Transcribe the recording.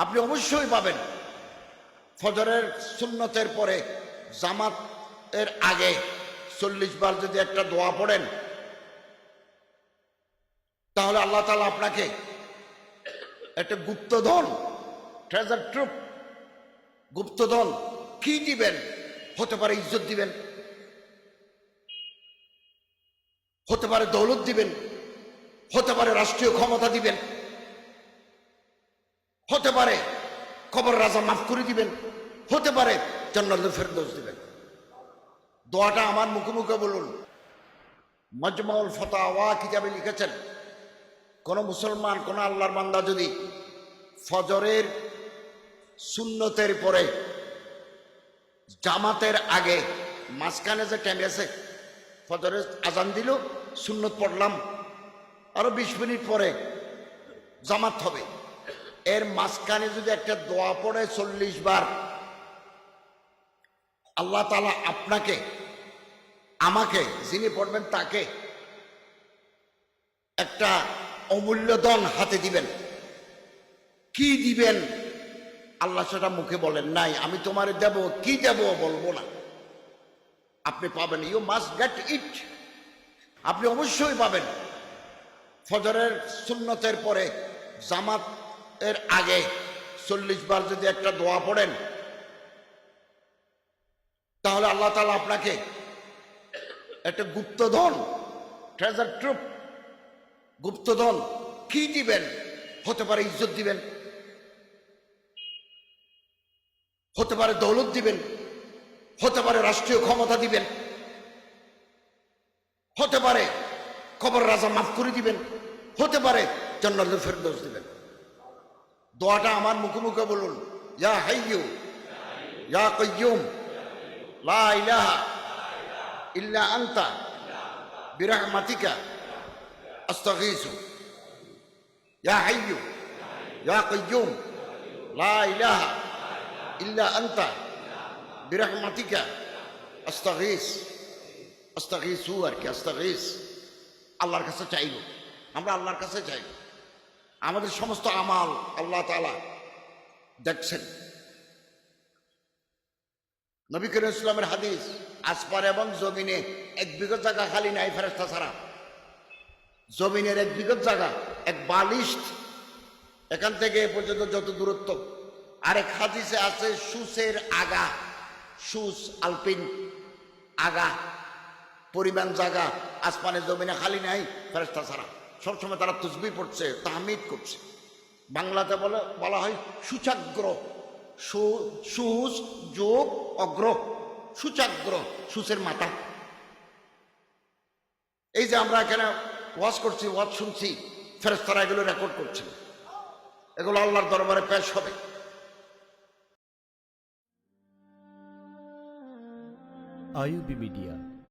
আপনি অবশ্যই পাবেন ফজরের সুন্নতের পরে জামাতের আগে 40 বার যদি একটা দোয়া পড়েন, তাহলে আল্লাহ তাআলা আপনাকে একটা গুপ্তধন, ট্রেজার ট্রুপ, গুপ্তধন কি দিবেন? হতে পারে ইজ্জত দিবেন, হতে পারে দৌলত দিবেন, হতে পারে রাষ্ট্রীয় ক্ষমতা দিবেন, হতে পারে কবর রাজা মাফ করে দিবেন, হতে পারে জান্নাতুল ফেরদৌস দিবেন। দোয়াটা আমার মুখে মুখে বলুন। মাজমাউল ফাতাওয়া কিতাবে লিখেছেন, কোন মুসলমান, কোন আল্লাহর বান্দা যদি ফজরের সুন্নতের পরে জামাতের আগে, মাঝখানে যে টাইম আছে, ফজরের আজান দিল, সুন্নত পড়লাম, আরো 20 মিনিট পরে জামাত হবে, এর মাঝখানে যদি একটা দোয়া পড়ে 40 বার, আল্লাহ তাআলা আপনাকে, আমাকে, যিনি পড়বেন তাকে একটা অমূল্য ধন হাতে দিবেন। কি দিবেন আল্লাহ সেটা মুখে বলেন নাই, আমি তোমারে দেব, কি দেব বলবো না, আপনি পাবেন। You must get it. আপনি অবশ্যই পাবেন ফজরের সুন্নতের পরে জামাতের আগে 40 বার যদি একটা দোয়া পড়েন, তাহলে আল্লাহ তাআলা আপনাকে একটা গুপ্তধন, ট্রেজার ট্রুপ, গুপ্তধন কি দিবেন? হতে পারে ইজ্জত দিবেন, হতে পারে দৌলত দিবেন, হতে পারে রাষ্ট্রীয় ক্ষমতা দিবেন, হতে পারে কবর রাজা মাফ করে দিবেন, হতে পারে জান্নাতুল ফেরদৌস দিবেন। দোয়াটা আমার মুখে মুখে বলুন। ইয়া হাইয়্যু ইয়া কাইয়্যুম লা ইলাহা ইল্লা আনতা বিরহমাতিকা আস্তাগীসু। ইয়া হাইয়্যু ইয়া কাইয়্যুম লা ইলাহা ইল্লা আনতা বিরহমাতিকা আস্তাগীস। আস্তাগীসু আর কি, আস্তাগীস। আল্লাহর কাছে চাইব, আমরা আল্লাহর কাছে চাইব। আমাদের সমস্ত আমাল আল্লাহ তাআলা দেখছেন। নবী করিম ইসলামের হাদিস, আসমান এবং জমিনে 1 বিঘত জায়গা খালি নাই ফেরেশতা ছাড়া। জমিনের 1 বিঘত জায়গা, এক বালিশ, এখান থেকে এ পর্যন্ত যত দূরত্ব। আরেক হাদিসে আছে সুসের আগা, সুস আলপিন আগা পরিমাণ জায়গা আসমানে জমিনে খালি নাই ফেরেশতা ছাড়া। সবসময় তারা তাসবিহ পড়ছে, তাহমিদ করছে। বাংলাতে বলা হয় সূচাগ্র, সুস যোগ অগ্র, সূচাগ্র, সুসের মাথা। এই যে আমরা এখানে ওয়াজ করছি, ওয়াজ শুনছি, ফেরেশতারা এগুলো রেকর্ড করছেন, এগুলো আল্লাহর দরবারে পেশ হবে। IUB media